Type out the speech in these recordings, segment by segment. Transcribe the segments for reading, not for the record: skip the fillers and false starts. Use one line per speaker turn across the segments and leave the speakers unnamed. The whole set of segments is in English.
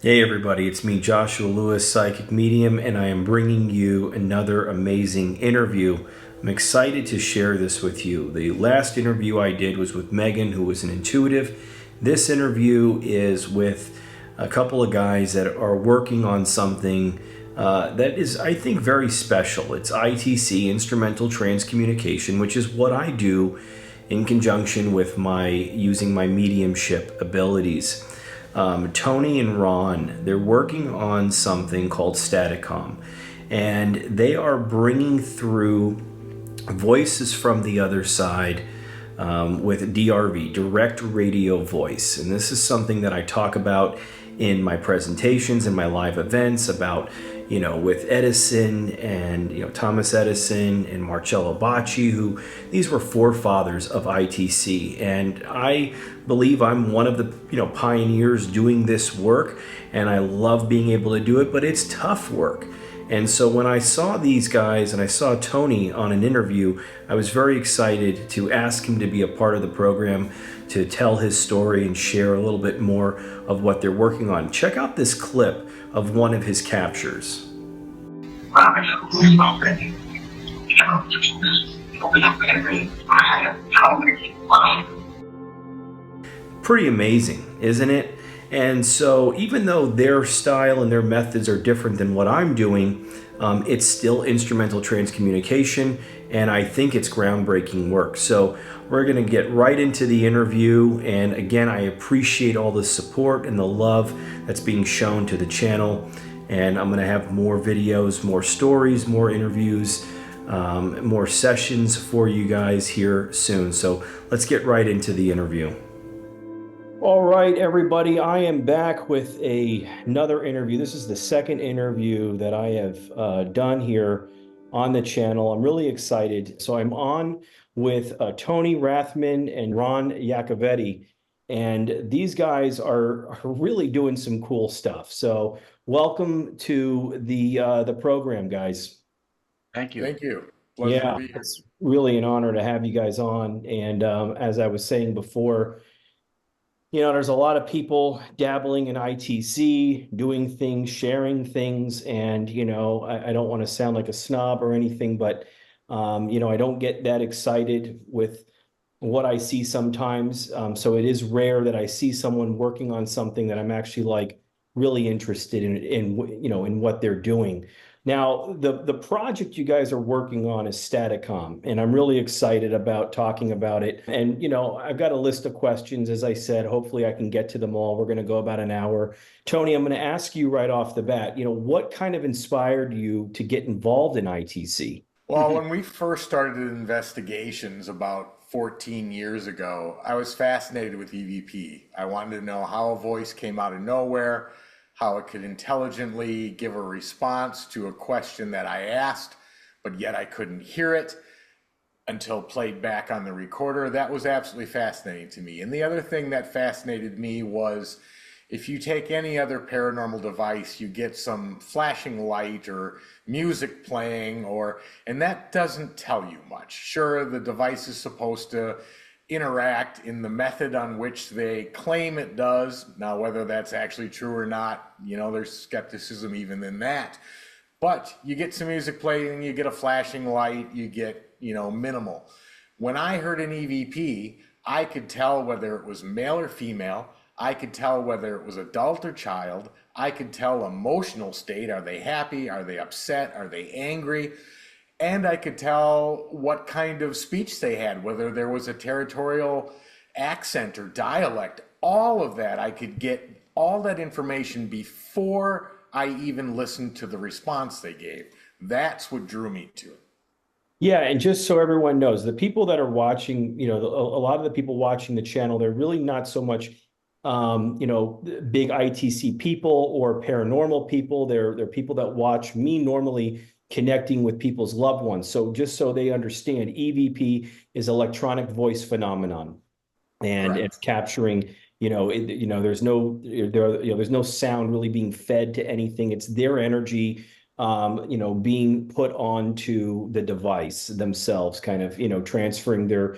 Hey everybody, it's me, Joshua Lewis, Psychic Medium, and I am bringing you another amazing interview. I'm excited to share this with you. The last interview I did was with Megan, who was an intuitive. This interview is with a couple of guys that are working on something that is, I think, very special. It's ITC, Instrumental Transcommunication, which is what I do in conjunction with my using my mediumship abilities. Tony and Ron, they're working on something called Staticom, and they are bringing through voices from the other side with DRV, direct radio voice. And this is something that I talk about in my presentations and my live events about, with Edison and, Thomas Edison and Marcello Bacci, who these were forefathers of ITC. And I believe I'm one of the, pioneers doing this work, and I love being able to do it, but it's tough work. And so when I saw these guys and I saw Tony on an interview, I was very excited to ask him to be a part of the program, to tell his story and share a little bit more of what they're working on. Check out this clip of one of his captures. Pretty amazing, isn't it? And so even though their style and their methods are different than what I'm doing, it's still instrumental transcommunication, and I think it's groundbreaking work. So we're going to get right into the interview. And again, I appreciate all the support and the love that's being shown to the channel. And I'm going to have more videos, more stories, more interviews, more sessions for you guys here soon. So let's get right into the interview. All right, everybody, I am back with another interview. This is the second interview that I have done here on the channel. I'm really excited. So I'm on with Tony Rathman and Ron Yacovetti, and these guys are really doing some cool stuff. So welcome to the program, guys.
Thank you.
Thank you. Pleasure to
Yeah,
be here.
it's really an honor to have you guys on. And as I was saying before, there's a lot of people dabbling in ITC, doing things, sharing things, and I don't want to sound like a snob or anything, but I don't get that excited with what I see sometimes. So it is rare that I see someone working on something that I'm actually like really interested in what they're doing. Now, the project you guys are working on is Staticom, and I'm really excited about talking about it. And I've got a list of questions, as I said. Hopefully, I can get to them all. We're going to go about an hour. Tony, I'm going to ask you right off the bat. What kind of inspired you to get involved in ITC?
Well, when we first started investigations about 14 years ago, I was fascinated with EVP. I wanted to know how a voice came out of nowhere, how it could intelligently give a response to a question that I asked, but yet I couldn't hear it until played back on the recorder. That was absolutely fascinating to me. And the other thing that fascinated me was if you take any other paranormal device, you get some flashing light or music playing, and that doesn't tell you much. Sure, the device is supposed to interact in the method on which they claim it does. Now, whether that's actually true or not, there's skepticism even in that. But you get some music playing, you get a flashing light, you get, minimal. When I heard an EVP, I could tell whether it was male or female. I could tell whether it was adult or child. I could tell emotional state. Are they happy? Are they upset? Are they angry? And I could tell what kind of speech they had, whether there was a territorial accent or dialect. All of that, I could get all that information before I even listened to the response they gave. That's what drew me to it.
Yeah, and just so everyone knows, the people that are watching, a lot of the people watching the channel, they're really not so much, big ITC people or paranormal people. They're people that watch me normally connecting with people's loved ones. So just so they understand, EVP is electronic voice phenomenon, and
Correct.
it's capturing. There's no sound really being fed to anything. It's their energy being put onto the device themselves, kind of, transferring their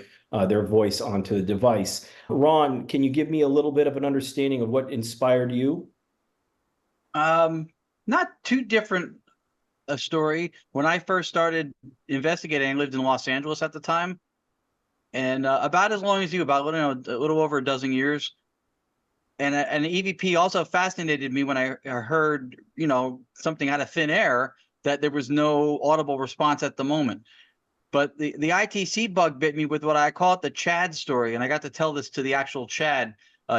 voice onto the device. Ron, can you give me a little bit of an understanding of what inspired you?
Um, Not too different a story. When I first started investigating, I lived in Los Angeles at the time, and about as long as you, about a little over a dozen years. And EVP also fascinated me when I heard, something out of thin air that there was no audible response at the moment. But the ITC bug bit me with what I call it the Chad story, and I got to tell this to the actual Chad,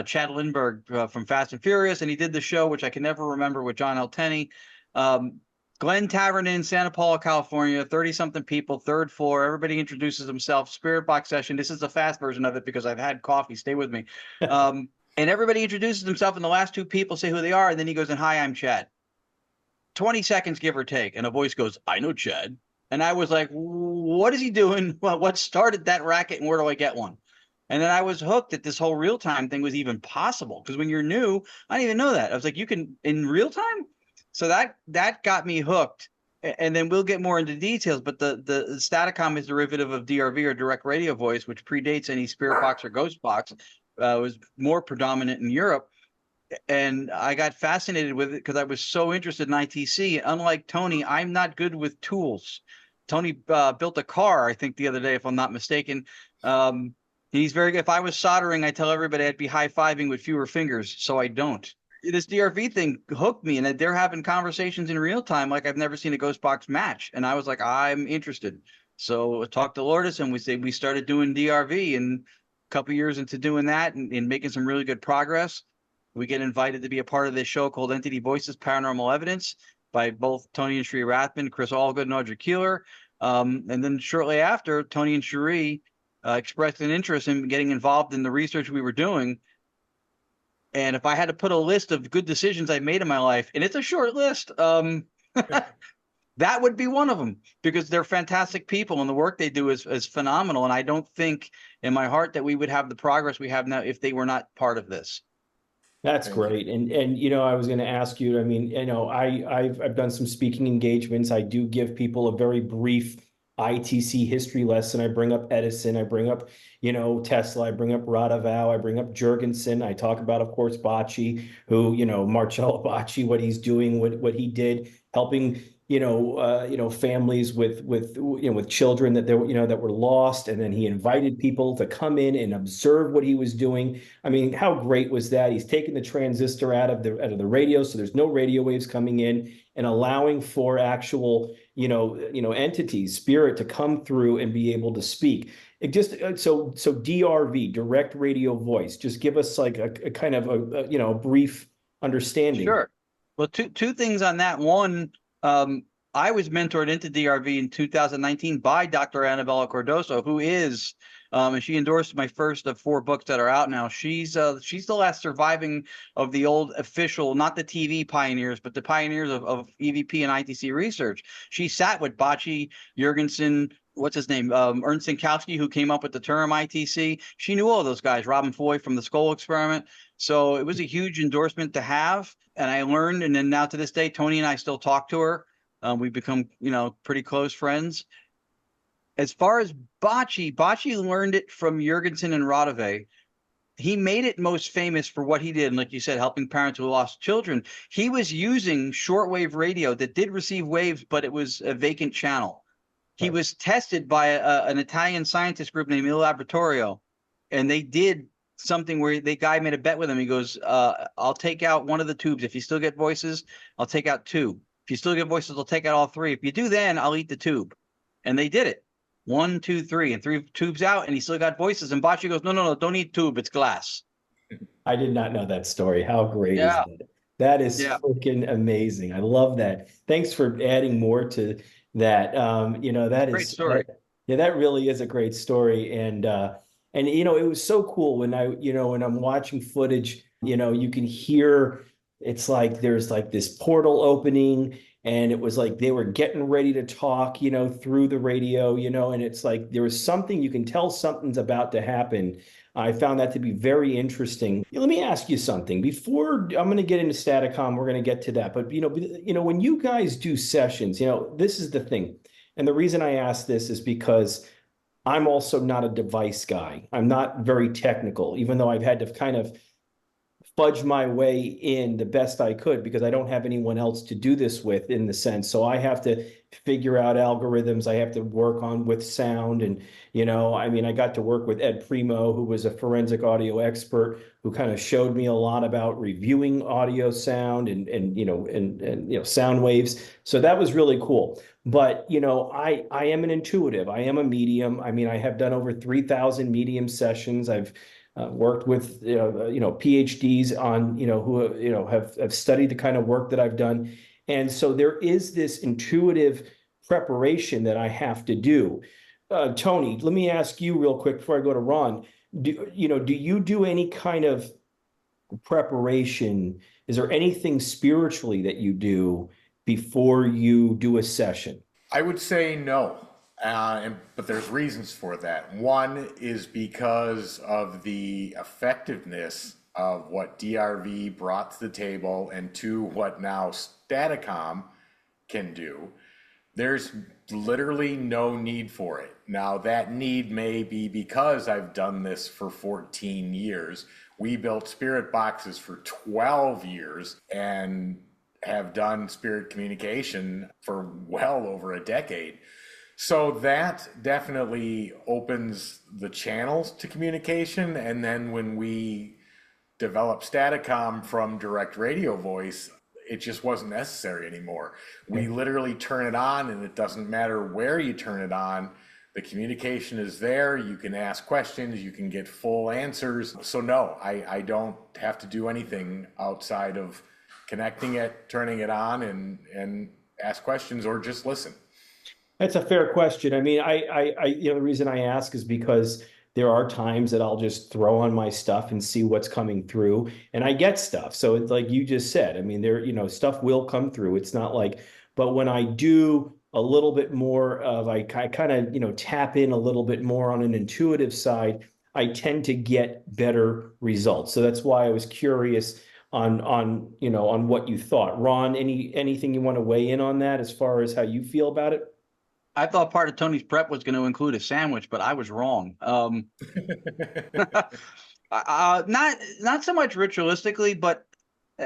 Chad Lindbergh from Fast and Furious, and he did the show, which I can never remember, with John L. Tenney. Um, Glen Tavern in Santa Paula, California, 30-something people, third floor. Everybody introduces themselves. Spirit box session. This is the fast version of it because I've had coffee. Stay with me. And everybody introduces themselves, and the last two people say who they are, and then he goes, and hi, I'm Chad. 20 seconds, give or take, and a voice goes, I know Chad. And I was like, what is he doing? Well, what started that racket, and where do I get one? And then I was hooked that this whole real time thing was even possible. Because when you're new, I didn't even know that. I was like, you can in real time? So that got me hooked. And then we'll get more into details, but the Staticom is derivative of DRV, or direct radio voice, which predates any spirit box or ghost box. Was more predominant in Europe. And I got fascinated with it because I was so interested in ITC. Unlike Tony, I'm not good with tools. Tony built a car, I think, the other day, if I'm not mistaken. He's very good. If I was soldering, I tell everybody I'd be high-fiving with fewer fingers, so I don't. This DRV thing hooked me, and they're having conversations in real time like I've never seen a ghost box match. And I was like, I'm interested. So I talked to Lourdes, and we started doing DRV, and a couple years into doing that and making some really good progress. We get invited to be a part of this show called Entity Voices, Paranormal Evidence, by both Tony and Sheree Rathman, Chris Allgood, and Audrey Keeler. And then shortly after, Tony and Sheree expressed an interest in getting involved in the research we were doing. And if I had to put a list of good decisions I made in my life, and it's a short list, that would be one of them, because they're fantastic people and the work they do is phenomenal. And I don't think in my heart that we would have the progress we have now if they were not part of this.
That's great. And I was going to ask you, I mean, I've done some speaking engagements. I do give people a very brief ITC history lesson. I bring up Edison, I bring up, Tesla, I bring up Radovow, I bring up Jurgensen. I talk about, of course, Bocce, who, Marcello Bocce, what he's doing, what he did, helping families with children that that were lost, and then he invited people to come in and observe what he was doing. I mean, how great was that? He's taking the transistor out of the radio, so there's no radio waves coming in, and allowing for actual entities, spirit, to come through and be able to speak. It just so DRV, direct radio voice. Just give us like a kind of a brief understanding.
Sure. Well, two things on that. One, I was mentored into DRV in 2019 by Dr. Annabella Cordoso, who is, and she endorsed my first of 4 books that are out now. She's the last surviving of the old official, not the TV pioneers, but the pioneers of EVP and ITC research. She sat with Bocce, Jurgensen, what's his name, Ernst Sinkowski, who came up with the term ITC. She knew all those guys, Robin Foy from the Skull Experiment. So it was a huge endorsement to have. And I learned, and then now to this day, Tony and I still talk to her. We've become, pretty close friends. As far as Bocce learned it from Jurgensen and Radovow. He made it most famous for what he did, and like you said, helping parents who lost children. He was using shortwave radio that did receive waves, but it was a vacant channel. He was tested by an Italian scientist group named Il Laboratorio, and they did something where the guy made a bet with him. He goes, I'll take out one of the tubes. If you still get voices, I'll take out 2. If you still get voices, I'll take out all 3. If you do, then I'll eat the tube. And they did it. 1, 2, 3, and 3 tubes out, and he still got voices. And Bocce goes, no, don't eat tube. It's glass.
I did not know that story. How great is that? That is freaking amazing. I love that. Thanks for adding more to that. That is
great story.
That really is a great story. And it was so cool when when I'm watching footage, you can hear, it's like there's like this portal opening, and it was like they were getting ready to talk, through the radio, and it's like there was something, you can tell something's about to happen. I found that to be very interesting. Let me ask you something before I'm going to get into Staticom. We're going to get to that. But, when you guys do sessions, this is the thing. And the reason I ask this is because I'm also not a device guy. I'm not very technical, even though I've had to kind of fudge my way in the best I could because I don't have anyone else to do this with in the sense. So I have to figure out algorithms. I have to work on with sound. And, I mean, I got to work with Ed Primo, who was a forensic audio expert, who kind of showed me a lot about reviewing audio sound and sound waves. So that was really cool. But, I am an intuitive. I am a medium. I mean, I have done over 3,000 medium sessions. I've worked with PhDs on who have studied the kind of work that I've done, and so there is this intuitive preparation that I have to do. Tony, let me ask you real quick before I go to Ron. Do you do any kind of preparation? Is there anything spiritually that you do before you do a session?
I would say no. But there's reasons for that. One is because of the effectiveness of what DRV brought to the table, and two, what now Staticom can do. There's literally no need for it. Now, that need may be because I've done this for 14 years. We built spirit boxes for 12 years and have done spirit communication for well over a decade. So that definitely opens the channels to communication. And then when we developed Staticom from direct radio voice, it just wasn't necessary anymore. We literally turn it on, and it doesn't matter where you turn it on. The communication is there. You can ask questions. You can get full answers. So no, I don't have to do anything outside of connecting it, turning it on, and ask questions or just listen.
That's a fair question. I mean, the reason I ask is because there are times that I'll just throw on my stuff and see what's coming through, and I get stuff. So it's like you just said, I mean, stuff will come through. It's not like, but when I do a little bit more of, I kind of, tap in a little bit more on an intuitive side, I tend to get better results. So that's why I was curious on what you thought. Ron, anything you want to weigh in on that as far as how you feel about it?
I thought part of Tony's prep was going to include a sandwich, but I was wrong. Not so much ritualistically, but,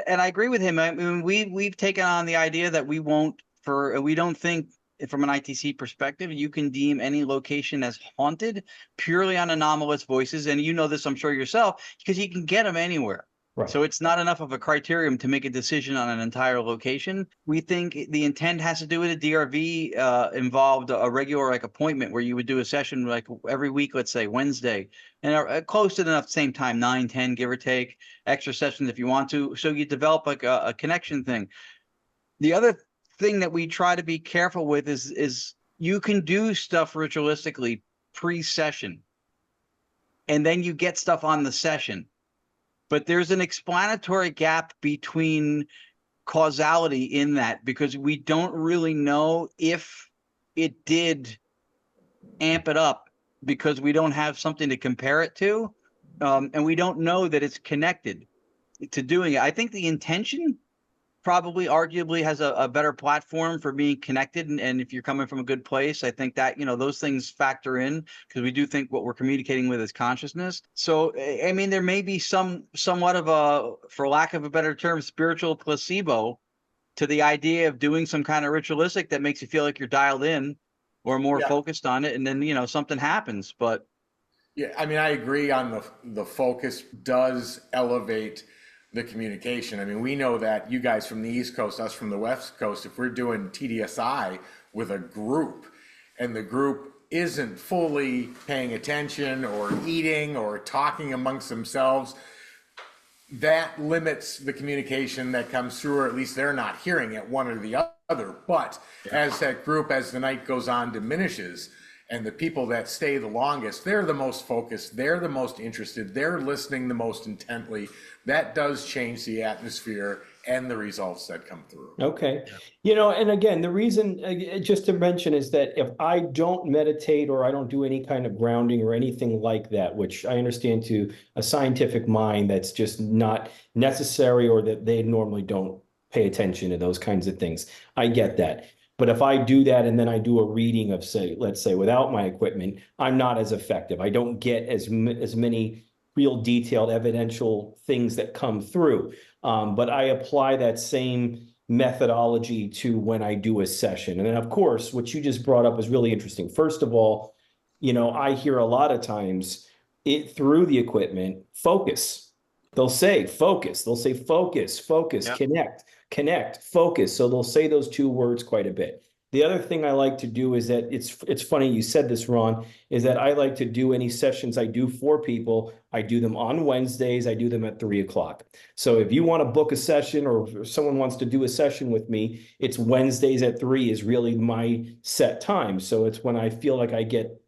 and I agree with him. I mean, we've taken on the idea that we don't think from an ITC perspective, you can deem any location as haunted purely on anomalous voices. And you know this, I'm sure yourself, because you can get them anywhere.
Right.
So it's not enough of a criterion to make a decision on an entire location. We think the intent has to do with it. DRV involved a regular appointment where you would do a session like every week, let's say Wednesday, and close to enough same time, 9, 10, give or take, extra sessions if you want to. So you develop like a connection thing. The other thing that we try to be careful with is you can do stuff ritualistically pre-session, and then you get stuff on the session. But there's an explanatory gap between causality in that, because we don't really know if it did amp it up because we don't have something to compare it to. And we don't know that it's connected to doing it. I think the intention probably arguably has a better platform for being connected. And if you're coming from a good place, I think that, those things factor in, because we do think what we're communicating with is consciousness. So, I mean, there may be somewhat of a, for lack of a better term, spiritual placebo to the idea of doing some kind of ritualistic that makes you feel like you're dialed in or more focused on it. And then, something happens. But
yeah, I mean, I agree on the focus does elevate the communication. I mean, we know that you guys from the East Coast, us from the West Coast, if we're doing TDSI with a group and the group isn't fully paying attention or eating or talking amongst themselves, that limits the communication that comes through, or at least they're not hearing it, one or the other. But as that group, as the night goes on, diminishes, and the people that stay the longest, they're the most focused, they're the most interested, they're listening the most intently. That does change the atmosphere and the results that come through.
Okay. And again, the reason, just to mention, is that if I don't meditate or I don't do any kind of grounding or anything like that, which I understand to a scientific mind, that's just not necessary, or that they normally don't pay attention to those kinds of things. I get that. But if I do that and then I do a reading of, let's say, without my equipment, I'm not as effective. I don't get as many real detailed evidential things that come through. But I apply that same methodology to when I do a session. And then, of course, what you just brought up is really interesting. First of all, I hear a lot of times through the equipment, focus. They'll say focus. They'll say focus, focus,
Yep.
connect, focus. So they'll say those two words quite a bit. The other thing I like to do is that it's funny you said this, Ron, is that I like to do any sessions I do for people. I do them on Wednesdays. I do them at 3:00. So if you want to book a session or if someone wants to do a session with me, it's Wednesdays at 3 is really my set time. So it's when I feel like I get,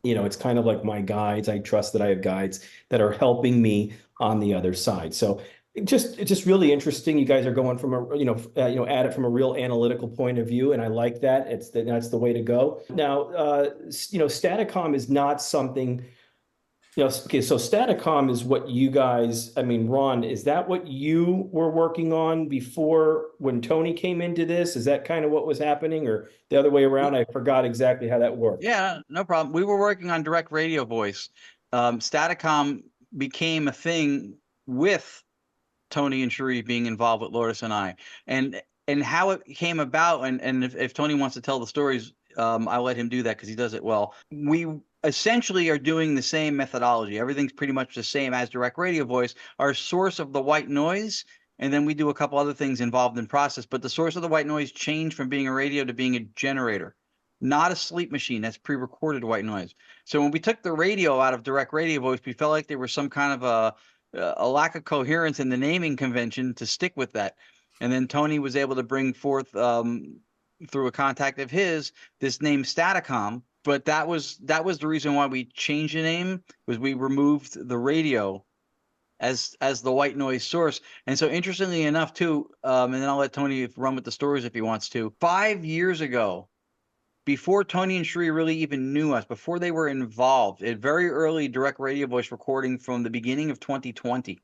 it's kind of like my guides. I trust that I have guides that are helping me on the other side. So it's just really interesting. You guys are going from at it from a real analytical point of view, and I like that. That's the way to go. Now, Staticom is not something. Okay, so Staticom is what you guys, Ron, is that what you were working on before when Tony came into this? Is that kind of what was happening, or the other way around? I forgot exactly how that worked.
Yeah, no problem. We were working on direct radio voice. Staticom became a thing with Tony and Cherie being involved with Lourdes and I, and how it came about. And if Tony wants to tell the stories, I'll let him do that because he does it well. We essentially are doing the same methodology. Everything's pretty much the same as direct radio voice. Our source of the white noise, and then we do a couple other things involved in process, but the source of the white noise changed from being a radio to being a generator, not a sleep machine. That's pre-recorded white noise. So when we took the radio out of direct radio voice, we felt like there was some kind of a lack of coherence in the naming convention to stick with that. And then Tony was able to bring forth through a contact of his this name Staticom. But that was the reason why we changed the name, was we removed the radio as the white noise source. And so interestingly enough too, and then I'll let Tony run with the stories if he wants to. 5 years ago, before Tony and Cherie really even knew us, before they were involved, a very early direct radio voice recording from the beginning of 2020.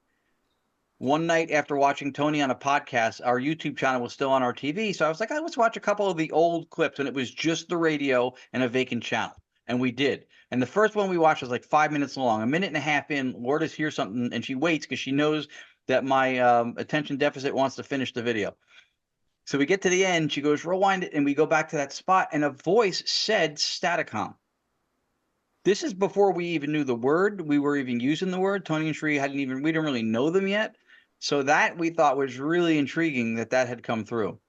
One night after watching Tony on a podcast, our YouTube channel was still on our TV. So I was like, let's watch a couple of the old clips. And it was just the radio and a vacant channel. And we did. And the first one we watched was like 5 minutes long. A minute and a half in, Lourdes hears something and she waits because she knows that my attention deficit wants to finish the video. So we get to the end, she goes, rewind it, and we go back to that spot, and a voice said Staticom. This is before we even knew the word. We were even using the word. Tony and Cherie we didn't really know them yet. So that we thought was really intriguing that had come through.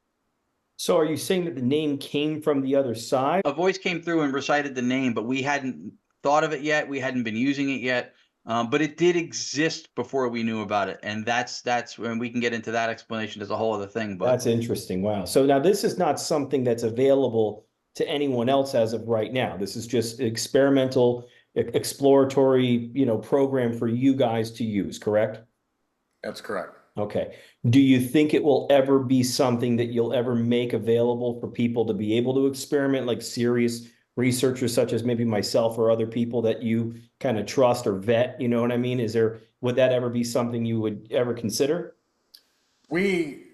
So are you saying that the name came from the other side?
A voice came through and recited the name, but we hadn't thought of it yet. We hadn't been using it yet. But it did exist before we knew about it. And that's when we can get into that explanation as a whole other thing. But
that's interesting. Wow. So now this is not something that's available to anyone else as of right now. This is just experimental, exploratory, program for you guys to use, correct?
That's correct.
Okay. Do you think it will ever be something that you'll ever make available for people to be able to experiment, like serious researchers such as maybe myself or other people that you kind of trust or vet? You know what I mean? Would that ever be something you would ever consider?
We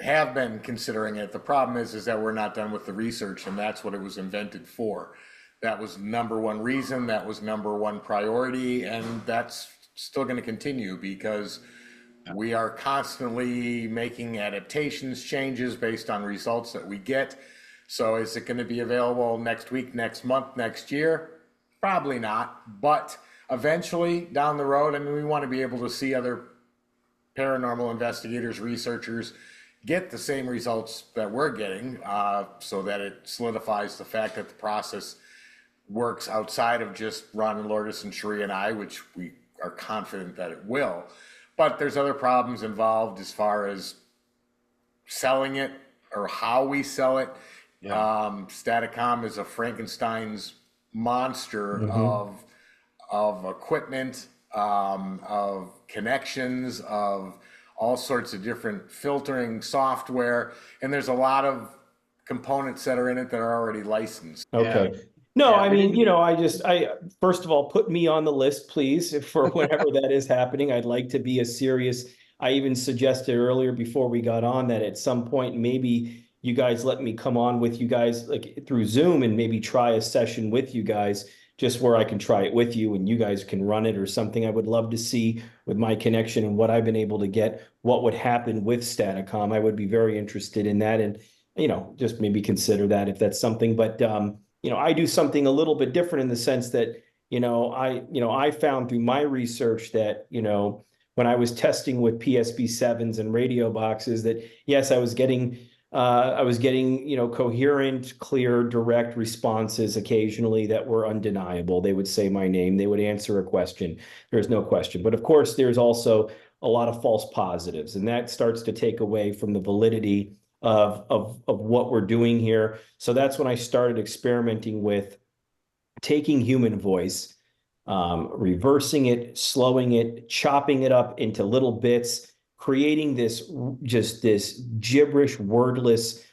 have been considering it. The problem is that we're not done with the research, and that's what it was invented for. That was number one reason, that was number one priority, and that's still going to continue because we are constantly making adaptations, changes based on results that we get. So is it going to be available next week, next month, next year? Probably not. But eventually down the road, we want to be able to see other paranormal investigators, researchers get the same results that we're getting, so that it solidifies the fact that the process works outside of just Ron and Lourdes and Cherie and I, which we are confident that it will. But there's other problems involved as far as selling it or how we sell it. Yeah. Staticom is a Frankenstein's monster of equipment, of connections, of all sorts of different filtering software, and there's a lot of components that are in it that are already licensed.
Okay. Yeah. No, yeah, I mean, I first of all, put me on the list, please, for whenever that is happening. I'd like to be a serious. I even suggested earlier before we got on that at some point, maybe you guys let me come on with you guys like through Zoom and maybe try a session with you guys just where I can try it with you and you guys can run it or something. I would love to see with my connection and what I've been able to get, what would happen with Staticom. I would be very interested in that, and just maybe consider that if that's something. But I do something a little bit different in the sense that I found through my research that when I was testing with PSB7s and radio boxes that yes, I was getting coherent, clear, direct responses occasionally that were undeniable. They would say my name, they would answer a question. There's no question. But of course, there's also a lot of false positives, and that starts to take away from the validity of what we're doing here. So that's when I started experimenting with taking human voice, reversing it, slowing it, chopping it up into little bits, creating this gibberish, wordless,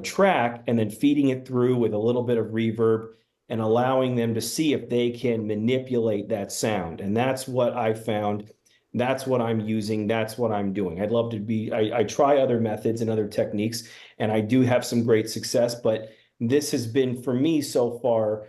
track, and then feeding it through with a little bit of reverb and allowing them to see if they can manipulate that sound. And that's what I found. That's what I'm using. That's what I'm doing. I'd love to be, I try other methods and other techniques, and I do have some great success, but this has been for me so far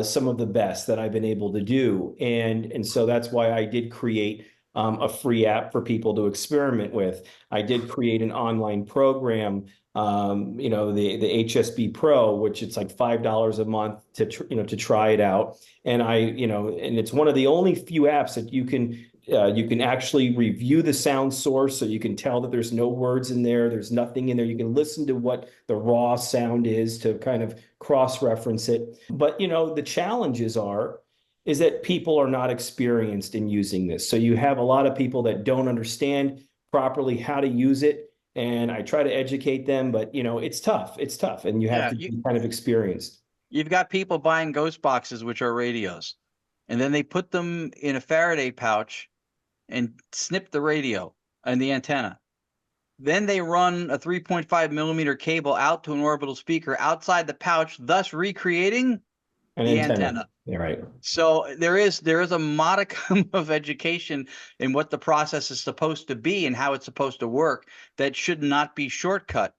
some of the best that I've been able to do. And so that's why I did create a free app for people to experiment with. I did create an online program, the HSB Pro, which it's like $5 a month to try it out. And and it's one of the only few apps that you can actually review the sound source, so you can tell that there's no words in there, there's nothing in there. You can listen to what the raw sound is to kind of cross-reference it. But the challenges is that people are not experienced in using this. So you have a lot of people that don't understand properly how to use it, and I try to educate them, but it's tough. It's tough, and you have to be kind of experienced.
You've got people buying ghost boxes, which are radios, and then they put them in a Faraday pouch and snip the radio and the antenna. Then they run a 3.5 millimeter cable out to an orbital speaker outside the pouch, thus recreating the antenna.
Yeah, right.
So there is a modicum of education in what the process is supposed to be and how it's supposed to work that should not be shortcut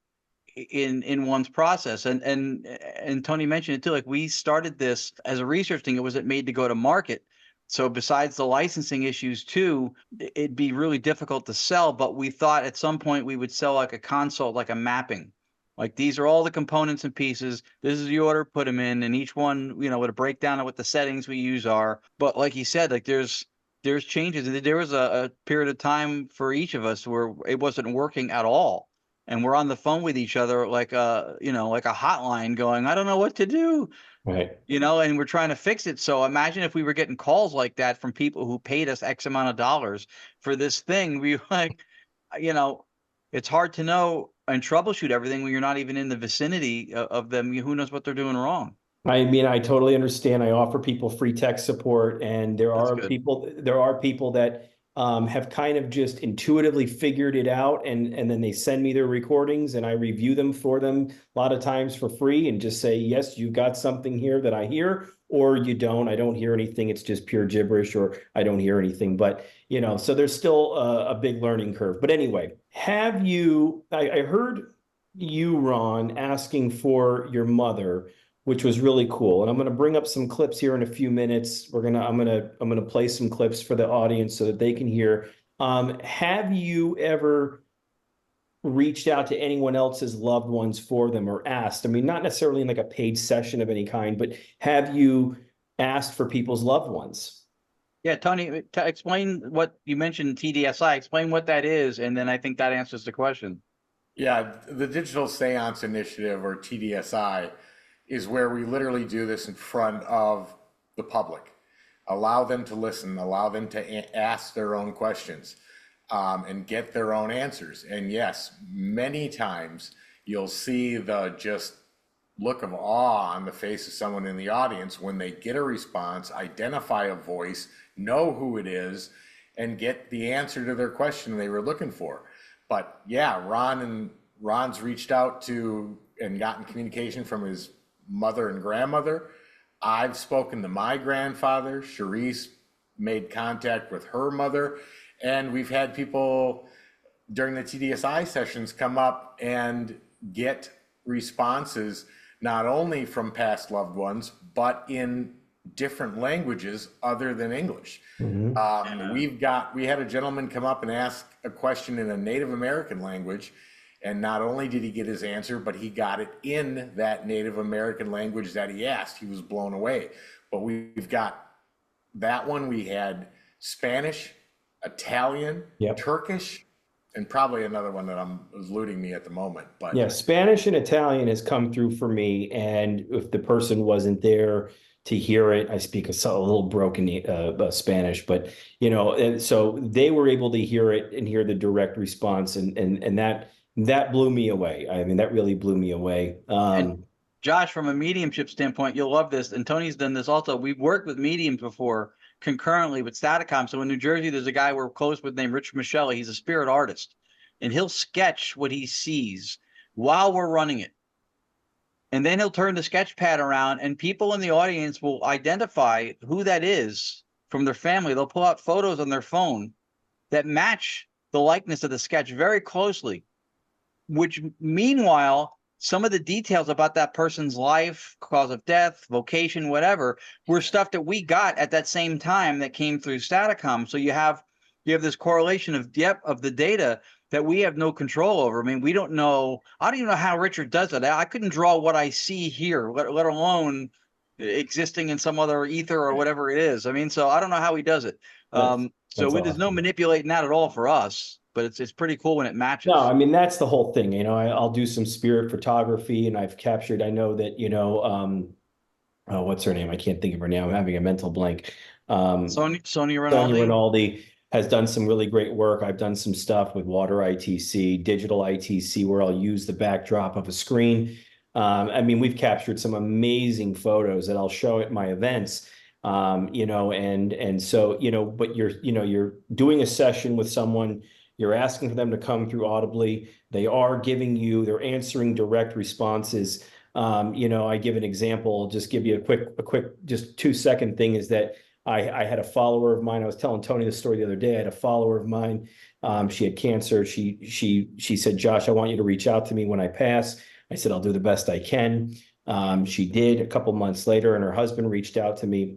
in one's process. And Tony mentioned it too. Like, we started this as a research thing. It wasn't made to go to market. So besides the licensing issues too, it'd be really difficult to sell. But we thought at some point we would sell like a console, like a mapping. Like, these are all the components and pieces. This is the order, put them in, and each one, with a breakdown of what the settings we use are. But like you said, like there's changes. There was a period of time for each of us where it wasn't working at all. And we're on the phone with each other like a hotline going, I don't know what to do.
Right.
And we're trying to fix it. So imagine if we were getting calls like that from people who paid us X amount of dollars for this thing. We like, it's hard to know and troubleshoot everything when you're not even in the vicinity of them. Who knows what they're doing wrong?
I mean, I totally understand. I offer people free tech support, and there are people that have kind of just intuitively figured it out, and then they send me their recordings, and I review them for them a lot of times for free, and just say, yes, you got something here that I hear, or you don't. I don't hear anything. It's just pure gibberish, or I don't hear anything. But so there's still a big learning curve. But anyway, I heard you, Ron, asking for your mother, which was really cool. And I'm going to bring up some clips here in a few minutes. I'm going to play some clips for the audience so that they can hear. Have you ever reached out to anyone else's loved ones for them, or asked? I mean, not necessarily in like a paid session of any kind, but have you asked for people's loved ones?
Yeah, Tony, explain what you mentioned, TDSI. Explain what that is, and then I think that answers the question.
Yeah, the Digital Seance Initiative, or TDSI, is where we literally do this in front of the public. Allow them to listen, allow them to ask their own questions, and get their own answers. And yes, many times you'll see the just look of awe on the face of someone in the audience when they get a response, identify a voice, know who it is, and get the answer to their question they were looking for. But yeah, Ron's reached out to and gotten communication from his mother and grandmother. I've spoken to my grandfather. Charisse made contact with her mother. And we've had people during the TDSI sessions come up and get responses not only from past loved ones, but in different languages other than English. We had a gentleman come up and ask a question in a Native American language, and not only did he get his answer, but he got it in that Native American language that he asked. He was blown away. But we've got that one. We had Spanish, Italian, Turkish, and probably another one that is eluding me at the moment. But
yeah, Spanish and Italian has come through for me. And if the person wasn't there to hear it, I speak a little broken Spanish, but and so they were able to hear it and hear the direct response, and that blew me away. I mean, that really blew me away.
And Josh, from a mediumship standpoint, you'll love this. And Tony's done this also. We've worked with mediums before concurrently with Staticom. So in New Jersey, there's a guy we're close with named Rich Michelli. He's a spirit artist, and he'll sketch what he sees while we're running it. And then he'll turn the sketch pad around, and people in the audience will identify who that is from their family. They'll pull out photos on their phone that match the likeness of the sketch very closely, which meanwhile, some of the details about that person's life, cause of death, vocation, whatever, were stuff that we got at that same time that came through Staticom. So you have this correlation of the data that we have no control over. I mean, we don't know. I don't even know how Richard does it. I couldn't draw what I see here, let alone existing in some other ether or whatever it is. I mean, so I don't know how he does it. There's no manipulating that at all for us. But it's pretty cool when it matches.
No, I mean, that's the whole thing. I'll do some spirit photography, and I've captured, I know that, oh, what's her name? I can't think of her name. I'm having a mental blank.
Sonia Rinaldi.
Sonia Rinaldi has done some really great work. I've done some stuff with water ITC, digital ITC, where I'll use the backdrop of a screen. I mean, we've captured some amazing photos that I'll show at my events. And so, but you're doing a session with someone. You're asking for them to come through audibly. They're answering direct responses. I give an example, just give you a quick, just 2-second thing is that I had a follower of mine. I was telling Tony the story the other day. I had a follower of mine. She had cancer. She said, Josh, I want you to reach out to me when I pass. I said, I'll do the best I can. She did. A couple months later, and her husband reached out to me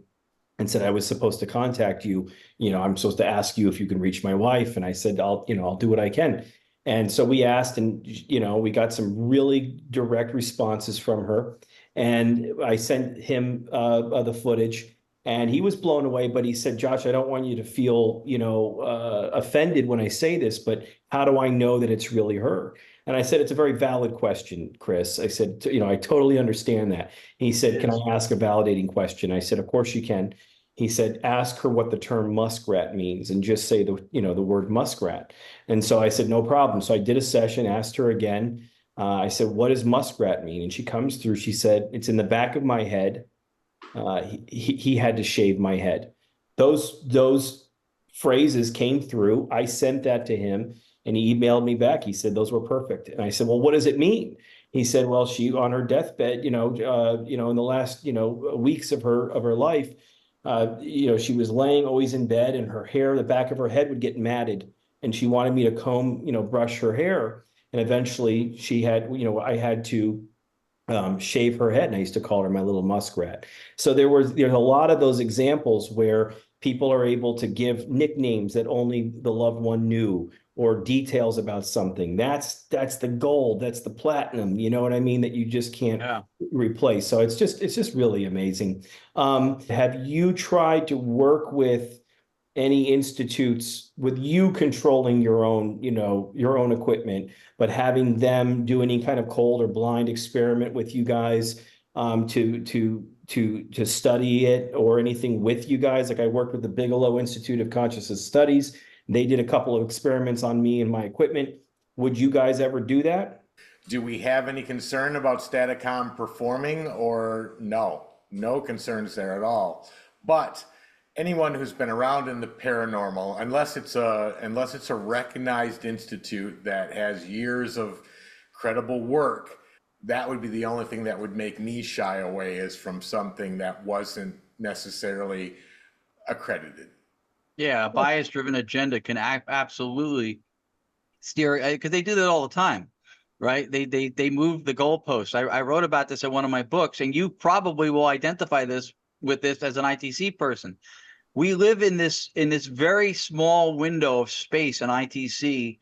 and said, I was supposed to contact you. I'm supposed to ask you if you can reach my wife. And I said, I'll do what I can. And so we asked, and, we got some really direct responses from her. And I sent him the footage, and he was blown away. But he said, Josh, I don't want you to feel, offended when I say this, but how do I know that it's really her? And I said, it's a very valid question, Chris. I said, I totally understand that. He said, can I ask a validating question? I said, of course you can. He said, ask her what the term muskrat means and just say the word muskrat. And so I said, no problem. So I did a session, asked her again. I said, what does muskrat mean? And she comes through. She said, it's in the back of my head. He had to shave my head. Those phrases came through. I sent that to him, and he emailed me back. He said, those were perfect. And I said, well, what does it mean? He said, well, she on her deathbed, in the last, weeks of her life, she was laying always in bed, and her hair, the back of her head would get matted, and she wanted me to comb, brush her hair. And eventually she had, I had to shave her head, and I used to call her my little muskrat. So there's a lot of those examples where people are able to give nicknames that only the loved one knew, or details about something. That's the gold, that's the platinum, you know what I mean, that you just can't replace. So it's just really amazing. Have you tried to work with any institutes with you controlling your own equipment, but having them do any kind of cold or blind experiment with you guys to study it, or anything with you guys? Like, I worked with the Bigelow Institute of Consciousness Studies. They did a couple of experiments on me and my equipment. Would you guys ever do that?
Do we have any concern about Staticom performing, or no? No concerns there at all. But anyone who's been around in the paranormal, unless it's a recognized institute that has years of credible work, that would be the only thing that would make me shy away, is from something that wasn't necessarily accredited.
Yeah, a bias-driven agenda can absolutely steer, because they do that all the time. right? They moved the goalposts. I wrote about this in one of my books, and you probably will identify this with this as an ITC person. We live in this very small window of space in ITC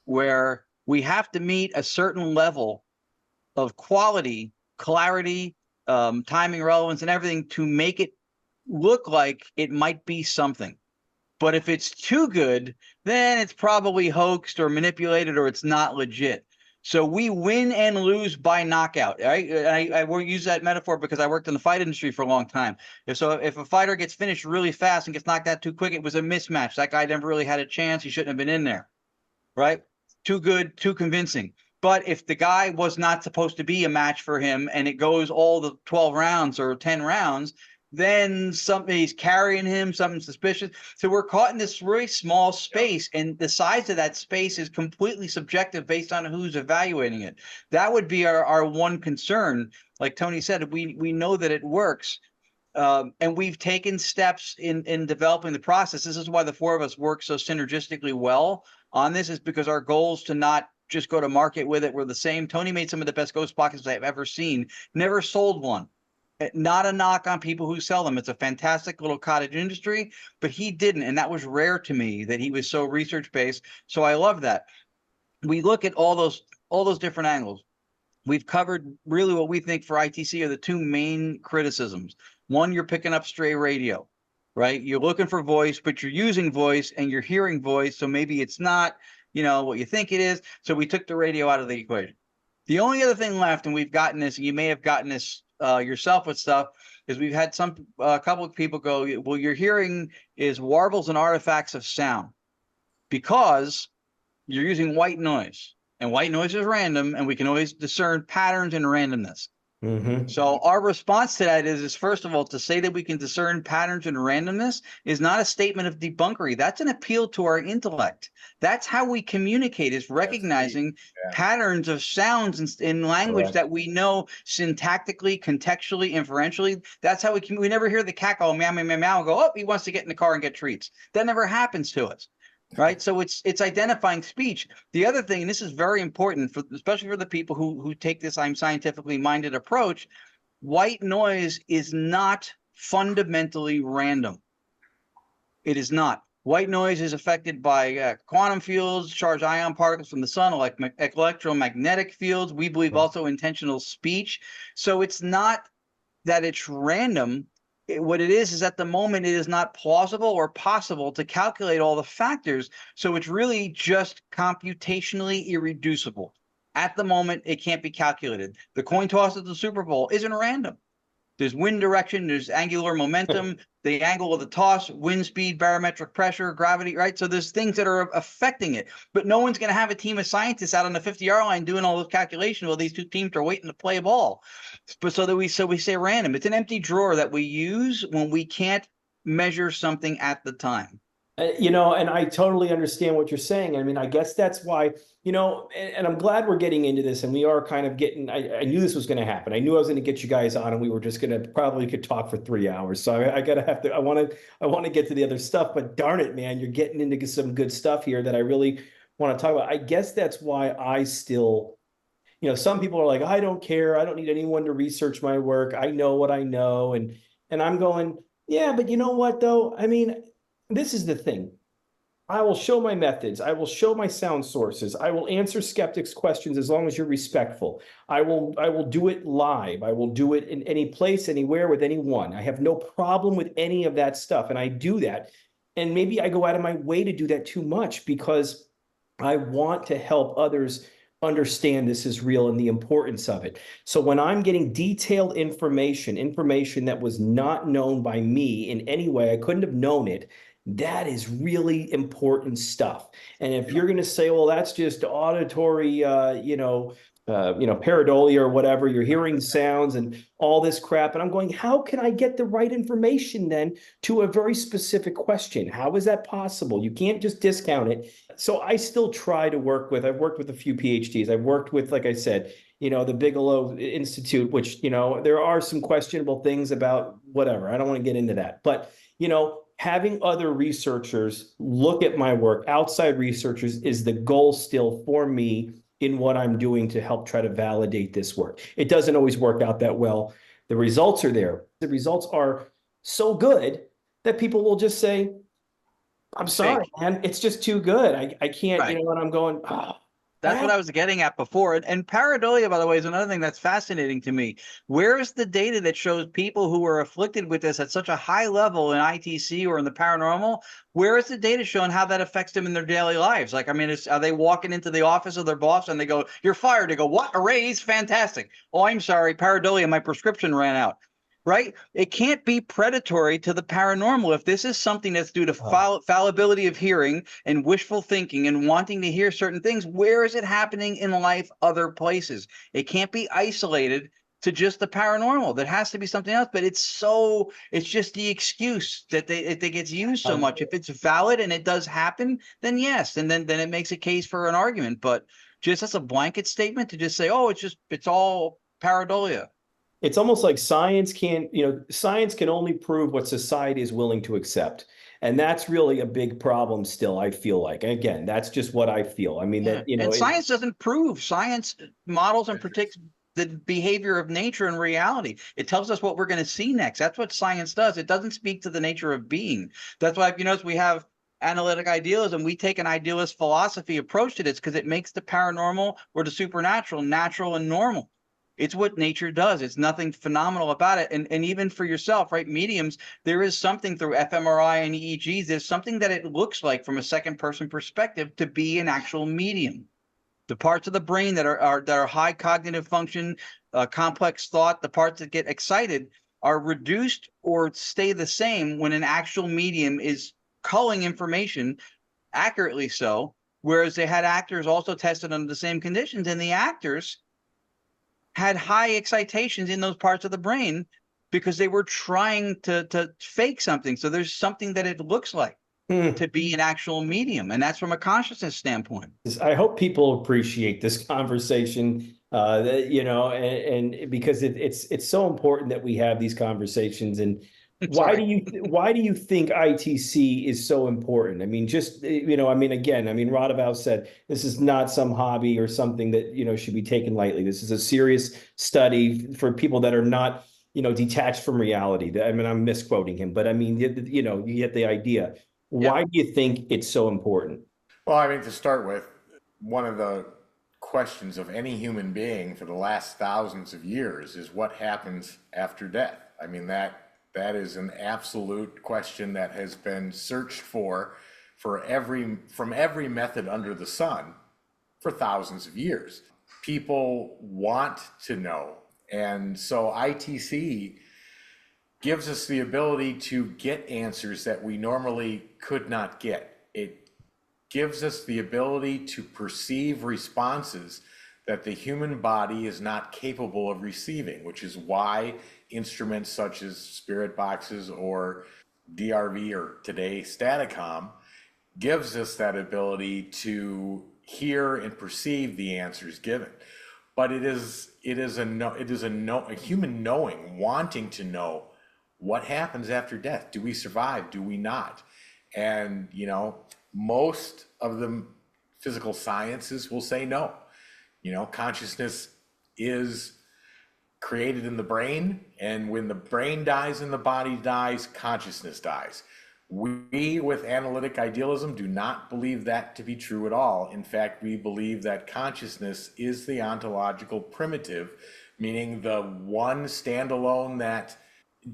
where we have to meet a certain level of quality, clarity, timing, relevance, and everything to make it look like it might be something. But if it's too good, then it's probably hoaxed or manipulated, or it's not legit. So we win and lose by knockout. Right? I will use that metaphor because I worked in the fight industry for a long time. If a fighter gets finished really fast and gets knocked out too quick, it was a mismatch. That guy never really had a chance. He shouldn't have been in there. Right? Too good, too convincing. But if the guy was not supposed to be a match for him and it goes all the 12 rounds or 10 rounds, then somebody's carrying him, something suspicious. So we're caught in this really small space, and the size of that space is completely subjective based on who's evaluating it. That would be our one concern. Like Tony said, we know that it works. And we've taken steps in developing the process. This is why the four of us work so synergistically well on this, is because our goal is to not just go to market with it. We're the same. Tony made some of the best ghost pockets I've ever seen. Never sold one. Not a knock on people who sell them. It's a fantastic little cottage industry, but he didn't. And that was rare to me that he was so research-based. So I love that. We look at all those different angles. We've covered really what we think for ITC are the two main criticisms. One, you're picking up stray radio, right? You're looking for voice, but you're using voice and you're hearing voice. So maybe it's not, what you think it is. So we took the radio out of the equation. The only other thing left, and we've gotten this, and you may have gotten this yourself with stuff, is we've had a couple of people go, well, your hearing is warbles and artifacts of sound because you're using white noise, and white noise is random, and we can always discern patterns and randomness.
Mm-hmm.
So our response to that is first of all, to say that we can discern patterns and randomness is not a statement of debunkery. That's an appeal to our intellect. That's how we communicate, is recognizing patterns of sounds in language that we know syntactically, contextually, inferentially. That's how we never hear the cat go meow, meow, meow, meow, and go, oh, he wants to get in the car and get treats. That never happens to us. Right. So it's identifying speech. The other thing, and this is very important, especially for the people who take this I'm scientifically minded approach, white noise is not fundamentally random. It is not. White noise is affected by quantum fields, charged ion particles from the sun, like electromagnetic fields. We believe also intentional speech. So it's not that it's random. What it is at the moment, it is not plausible or possible to calculate all the factors. So it's really just computationally irreducible. At the moment, it can't be calculated. The coin toss at the Super Bowl isn't random. There's wind direction, there's angular momentum, the angle of the toss, wind speed, barometric pressure, gravity, right? So there's things that are affecting it. But no one's going to have a team of scientists out on the 50-yard line doing all those calculations while these two teams are waiting to play a ball. But so we say random. It's an empty drawer that we use when we can't measure something at the time.
And I totally understand what you're saying. I mean, I guess that's why, and I'm glad we're getting into this, and we are kind of getting, I knew this was going to happen. I knew I was going to get you guys on, and we were just going to probably could talk for 3 hours. So I want to get to the other stuff, but darn it, man, you're getting into some good stuff here that I really want to talk about. I guess that's why I still, some people are like, I don't care. I don't need anyone to research my work. I know what I know. And I'm going, yeah, but you know what though? I mean, this is the thing. I will show my methods. I will show my sound sources. I will answer skeptics' questions as long as you're respectful. I will do it live. I will do it in any place, anywhere, with anyone. I have no problem with any of that stuff. And I do that. And maybe I go out of my way to do that too much because I want to help others understand this is real and the importance of it. So when I'm getting detailed information that was not known by me in any way, I couldn't have known it. That is really important stuff. And if you're going to say, well, that's just auditory, pareidolia or whatever, you're hearing sounds and all this crap. And I'm going, how can I get the right information then to a very specific question? How is that possible? You can't just discount it. So I still try to I've worked with a few PhDs. I've worked with, like I said, the Bigelow Institute, which, there are some questionable things about whatever. I don't want to get into that. But, having other researchers look at my work, outside researchers, is the goal still for me in what I'm doing to help try to validate this work. It doesn't always work out that well. The results are there. The results are so good that people will just say, I'm sorry, man, it's just too good. I can't,
Right.
and I'm going, oh,
That's what I was getting at before. And pareidolia, by the way, is another thing that's fascinating to me. Where is the data that shows people who are afflicted with this at such a high level in ITC or in the paranormal? Where is the data showing how that affects them in their daily lives? Like, I mean, are they walking into the office of their boss and they go, "You're fired"? They go, "What? A raise? Fantastic." "Oh, I'm sorry, pareidolia, my prescription ran out." Right? It can't be predatory to the paranormal. If this is something that's due to fallibility of hearing and wishful thinking and wanting to hear certain things, where is it happening in life other places? It can't be isolated to just the paranormal. There has to be something else, but it's just the excuse that it gets used so much. If it's valid and it does happen, then yes, and then it makes a case for an argument. But just as a blanket statement to just say, "Oh, it's all pareidolia."
It's almost like science can only prove what society is willing to accept. And that's really a big problem still, I feel like. Again, that's just what I feel. I mean,
Yeah. And science doesn't prove. Science models and predicts the behavior of nature and reality. It tells us what we're going to see next. That's what science does. It doesn't speak to the nature of being. That's why, we have analytic idealism. We take an idealist philosophy approach to this because it makes the paranormal or the supernatural natural and normal. It's what nature does. It's nothing phenomenal about it. And even for yourself, right? Mediums, there is something through fMRI and EEGs. There's something that it looks like from a second person perspective to be an actual medium. The parts of the brain that are high cognitive function, complex thought, the parts that get excited are reduced or stay the same when an actual medium is culling information accurately so. Whereas they had actors also tested under the same conditions, and the actors had high excitations in those parts of the brain because they were trying to fake something. So there's something that it looks like to be an actual medium, and that's from a consciousness standpoint.
I hope people appreciate this conversation, and because it's so important that we have these conversations. And why do you think ITC is so important? I mean, Radoval said this is not some hobby or something that should be taken lightly. This is a serious study for people that are not detached from reality. I mean, I'm misquoting him, but I mean, you get the idea. Why do you think it's so important?
Well, I mean, to start with, one of the questions of any human being for the last thousands of years is what happens after death. I mean, that is an absolute question that has been searched from every method under the sun for thousands of years. People want to know. And so ITC gives us the ability to get answers that we normally could not get. It gives us the ability to perceive responses that the human body is not capable of receiving, which is why instruments such as spirit boxes or DRV, or today Staticom, gives us that ability to hear and perceive the answers given. But it is a human knowing, wanting to know what happens after death. Do we survive? Do we not? And most of the physical sciences will say no. Consciousness is created in the brain, and when the brain dies and the body dies, consciousness dies. We, with analytic idealism, do not believe that to be true at all. In fact, we believe that consciousness is the ontological primitive, meaning the one standalone that